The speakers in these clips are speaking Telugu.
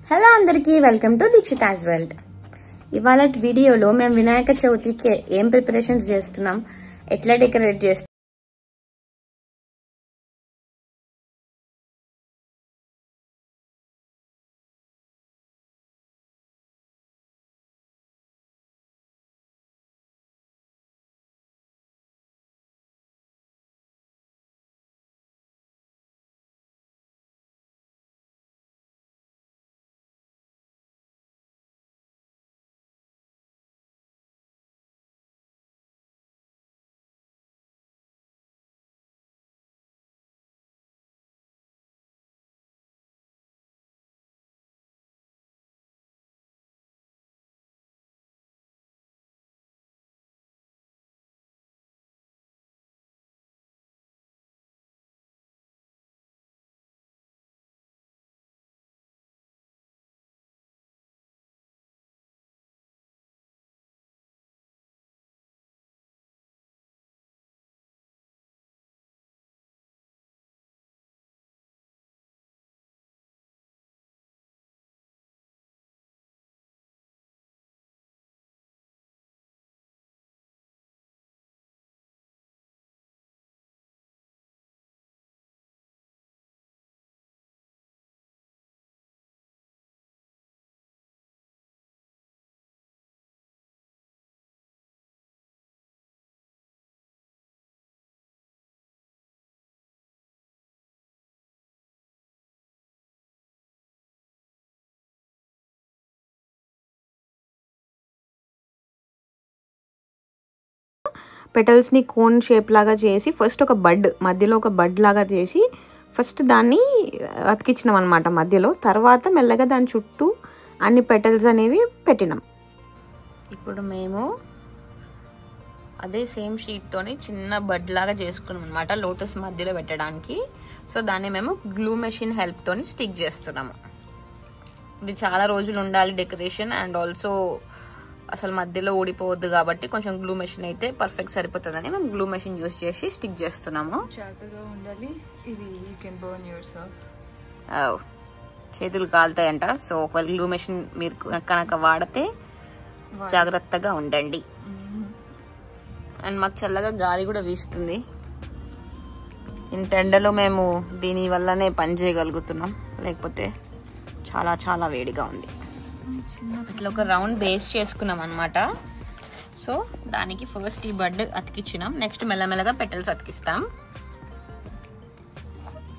హలో అందరికీ వెల్కమ్ టు దీక్షితాస్ వరల్డ్. ఇవాళ వీడియోలో మేము వినాయక చవితికి ఏం ప్రిపరేషన్స్ చేస్తున్నాం, ఎట్లా డెకరేట్ చేస్తున్నాం, పెటల్స్ని కోన్ షేప్ లాగా చేసి ఫస్ట్ ఒక బడ్ మధ్యలో ఒక బడ్ లాగా చేసి ఫస్ట్ దాన్ని అతికించినాం అనమాట మధ్యలో. తర్వాత మెల్లగా దాని చుట్టూ అన్ని పెటల్స్ అనేవి పెట్టినాం. ఇప్పుడు మేము అదే సేమ్ షీట్తోని చిన్న బడ్ లాగా చేసుకున్నాం అనమాట లోటస్ మధ్యలో పెట్టడానికి. సో దాన్ని మేము గ్లూ మెషిన్ హెల్ప్తోని స్టిక్ చేస్తున్నాము. ఇది చాలా రోజులు ఉండాలి డెకరేషన్, అండ్ ఆల్సో అసలు మధ్యలో ఊడిపోవద్దు కాబట్టి కొంచెం గ్లూ మెషిన్ అయితే పర్ఫెక్ట్ సరిపోతుందని మేము గ్లూ మెషిన్ యూస్ చేసి స్టిక్ చేస్తున్నాము. జాగ్రత్తగా ఉండాలి, ఇది యూ కెన్ బర్న్ యువర్సెల్ఫ్. చేతులు కాలుతాయంట. సో ఒకవేళ గ్లూ మెషిన్ మీరు కనుక వాడితే జాగ్రత్తగా ఉండండి. అండ్ మాకు చల్లగా గాలి కూడా వీస్తుంది. ఇంత ఎండలో మేము దీని వల్లనే పని చేయగలుగుతున్నాం, లేకపోతే చాలా చాలా వేడిగా ఉంది. ఇట్లా ఒక రౌండ్ బేస్ చేసుకున్నాం అనమాట. సో దానికి ఫస్ట్ ఈ బడ్ అతికిచ్చినాం, నెక్స్ట్ మెల్లమెల్లగా పెటల్స్ అతికిస్తాం.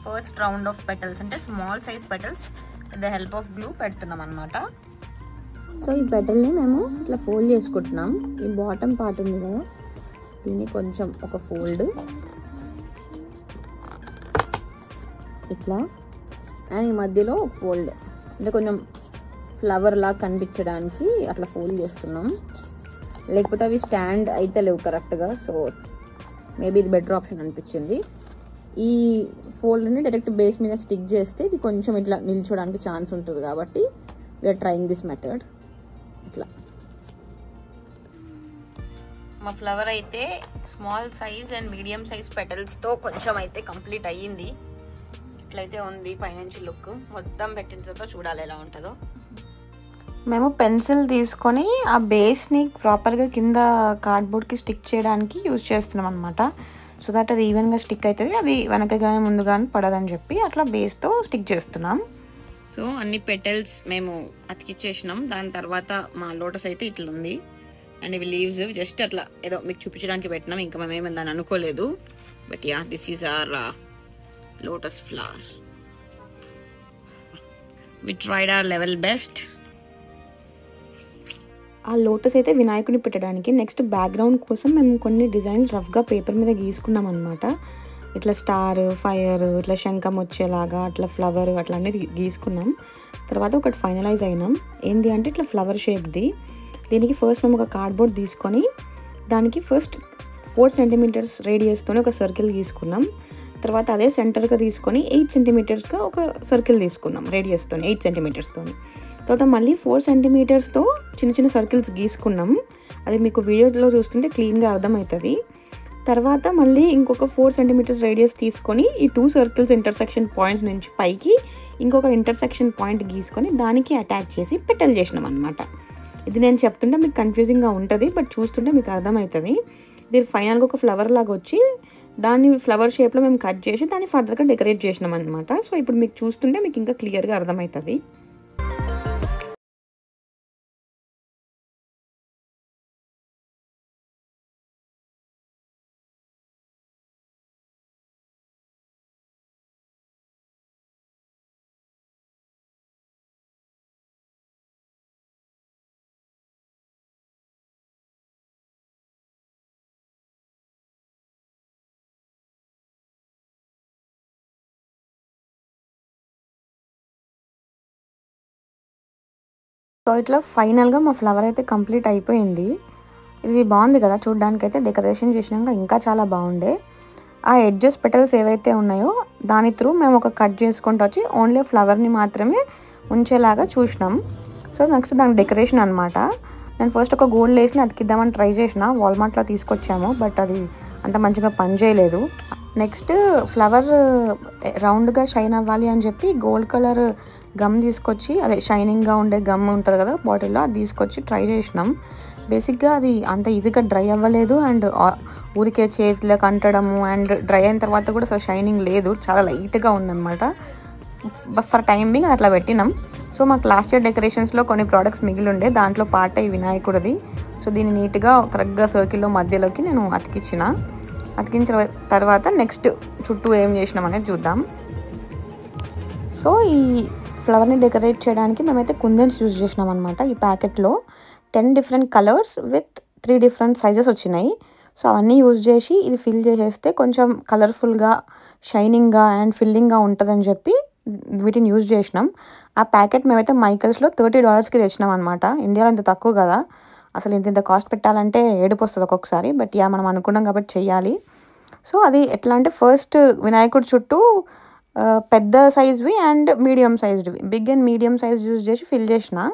ఫస్ట్ రౌండ్ ఆఫ్ పెటల్స్ అంటే small size petals with the help of glue పెడుతున్నాం అనమాట. సో ఈ పెటల్ని మేము ఇట్లా ఫోల్డ్ చేసుకుంటున్నాం. ఈ బాటమ్ పార్ట్ ఉంది కదా, దీన్ని కొంచెం ఒక ఫోల్డ్ ఇట్లా, అండ్ ఈ మధ్యలో ఒక ఫోల్డ్ అంటే కొంచెం ఫ్లవర్ లాగా కనిపించడానికి అట్లా ఫోల్డ్ చేస్తున్నాం. లేకపోతే అవి స్టాండ్ అయితే లేవు కరెక్ట్గా. సో మేబీ ఇది బెటర్ ఆప్షన్ అనిపించింది. ఈ ఫోల్డ్ని డైరెక్ట్ బేస్ మీద స్టిక్ చేస్తే ఇది కొంచెం ఇట్లా నిల్చోడానికి ఛాన్స్ ఉంటుంది కాబట్టి వీఆర్ ట్రయింగ్ దిస్ మెథడ్. ఇట్లా మా ఫ్లవర్ అయితే small size and medium size పెటల్స్తో కొంచెం అయితే కంప్లీట్ అయ్యింది. ఇట్లయితే ఉంది పైనుంచి లుక్. మొత్తం పెట్టిన తర్వాత చూడాలి ఎలా ఉంటుందో. మేము పెన్సిల్ తీసుకొని ఆ బేస్ని ప్రాపర్గా కింద కార్డ్బోర్డ్కి స్టిక్ చేయడానికి యూజ్ చేస్తున్నాం అనమాట. సో దట్ అది ఈవెన్గా స్టిక్ అవుతుంది, అది వెనక కానీ ముందు కానీ పడదని చెప్పి అట్లా బేస్తో స్టిక్ చేస్తున్నాం. సో అన్ని పెటల్స్ మేము అతికిచ్చేసినాం. దాని తర్వాత మా లోటస్ అయితే ఇట్లా ఉంది, అండ్ ఇవి లీవ్స్ జస్ట్ అట్లా ఏదో మీకు చూపించడానికి పెట్టినాం. ఇంకా మేము ఏమైనా దాన్ని అనుకోలేదు. But yeah, this is our lotus flower. We tried our level best. ఆ లోటస్ అయితే వినాయకుడిని పెట్టడానికి నెక్స్ట్ బ్యాక్గ్రౌండ్ కోసం మేము కొన్ని డిజైన్స్ రఫ్గా పేపర్ మీద గీసుకున్నాం అనమాట. ఇట్లా స్టార్, ఫైర్, ఇట్లా శంఖం వచ్చేలాగా అట్లా ఫ్లవర్ అట్లా అనేది గీసుకున్నాం. తర్వాత ఒకటి ఫైనలైజ్ అయినాం. ఏంటి అంటే ఇట్లా ఫ్లవర్ షేప్ది. దీనికి ఫస్ట్ మేము ఒక కార్డ్బోర్డ్ తీసుకొని దానికి ఫస్ట్ 4 సెంటీమీటర్స్ రేడియస్తోనే ఒక సర్కిల్ గీసుకున్నాం. తర్వాత అదే సెంటర్గా తీసుకొని 8 సెంటీమీటర్స్గా ఒక సర్కిల్ తీసుకున్నాం రేడియస్తో 8 సెంటీమీటర్స్తో. తర్వాత మళ్ళీ 4 సెంటీమీటర్స్తో చిన్న చిన్న సర్కిల్స్ గీసుకున్నాం. అది మీకు వీడియోలో చూస్తుంటే క్లీన్గా అర్థమవుతుంది. తర్వాత మళ్ళీ ఇంకొక 4 సెంటీమీటర్స్ రేడియస్ తీసుకొని ఈ 2 సర్కిల్స్ ఇంటర్సెక్షన్ పాయింట్స్ నుంచి పైకి ఇంకొక ఇంటర్సెక్షన్ పాయింట్ గీసుకొని దానికి అటాచ్ చేసి పెటల్ చేసినాం అనమాట. ఇది నేను చెప్తుంటే మీకు కన్ఫ్యూజింగ్గా ఉంటుంది, బట్ చూస్తుంటే మీకు అర్థమవుతుంది. ఇది ఫైనల్గా ఒక ఫ్లవర్ లాగా వచ్చి దాన్ని ఫ్లవర్ షేప్లో మేము కట్ చేసి దాన్ని ఫర్దర్గా డెకరేట్ చేసినాం అనమాట. సో ఇప్పుడు మీకు చూస్తుంటే మీకు ఇంకా క్లియర్గా అర్థమవుతుంది. సో ఇట్లా ఫైనల్గా మా ఫ్లవర్ అయితే కంప్లీట్ అయిపోయింది. ఇది బాగుంది కదా చూడడానికి. అయితే డెకరేషన్ చేసినాక ఇంకా చాలా బాగుండే. ఆ ఎడ్జెస్ పెటల్స్ ఏవైతే ఉన్నాయో దాని త్రూ మేము ఒక కట్ చేసుకుంటూ వచ్చి ఓన్లీ ఫ్లవర్ని మాత్రమే ఉంచేలాగా చూసినాం. సో నెక్స్ట్ దాని డెకరేషన్ అనమాట. నేను ఫస్ట్ ఒక గోల్డ్ లేస్ని అతికిద్దామని ట్రై చేసిన, వాల్మార్ట్లో తీసుకొచ్చాము, బట్ అది అంత మంచిగా పని చేయలేదు. నెక్స్ట్ ఫ్లవర్ రౌండ్గా షైన్ అవ్వాలి అని చెప్పి గోల్డ్ కలర్ గమ్ తీసుకొచ్చి, అదే షైనింగ్గా ఉండే గమ్ ఉంటుంది కదా బాటిల్లో, అది తీసుకొచ్చి ట్రై చేసినాం. బేసిక్గా అది అంత ఈజీగా డ్రై అవ్వలేదు అండ్ ఊరికే చేతిలోకి అంటడము అండ్ డ్రై అయిన తర్వాత కూడా అసలు షైనింగ్ లేదు, చాలా లైట్గా ఉందన్నమాట. ఫర్ టైం బింగ్ అట్లా పెట్టినాం. సో మాకు లాస్ట్ ఇయర్ డెకరేషన్స్లో కొన్ని ప్రోడక్ట్స్ మిగిలి ఉండే, దాంట్లో పార్ట్ అయ్యి వినాయకుడిది. సో దీన్ని నీట్గా కరెక్ట్గా సర్కిల్లో మధ్యలోకి నేను అతికించిన తర్వాత నెక్స్ట్ చుట్టూ ఏం చేసినాం అనేది చూద్దాం. సో ఈ ఫ్లవర్ని డెకరేట్ చేయడానికి మేమైతే కుందన్స్ యూజ్ చేసినాం అనమాట. ఈ ప్యాకెట్లో 10 different colours with 3 different sizes వచ్చినాయి. సో అవన్నీ యూజ్ చేసి ఇది ఫిల్ చేసేస్తే కొంచెం కలర్ఫుల్గా, షైనింగ్గా అండ్ ఫిల్లింగ్గా ఉంటుందని చెప్పి వీటిని యూజ్ చేసినాం. ఆ ప్యాకెట్ మేమైతే మైకల్స్లో $30కి తెచ్చినాం అనమాట. ఇండియాలో ఇంత తక్కువ కదా, అసలు ఇంత కాస్ట్ పెట్టాలంటే ఏడుపు వస్తుంది ఒక్కొక్కసారి. బట్ యా మనం అనుకున్నాం కాబట్టి చెయ్యాలి. సో అది ఎట్లా అంటే ఫస్ట్ వినాయకుడి చుట్టూ పెద్ద సైజ్వి అండ్ మీడియం సైజ్వి, big and medium size use చేసి ఫిల్ చేసిన.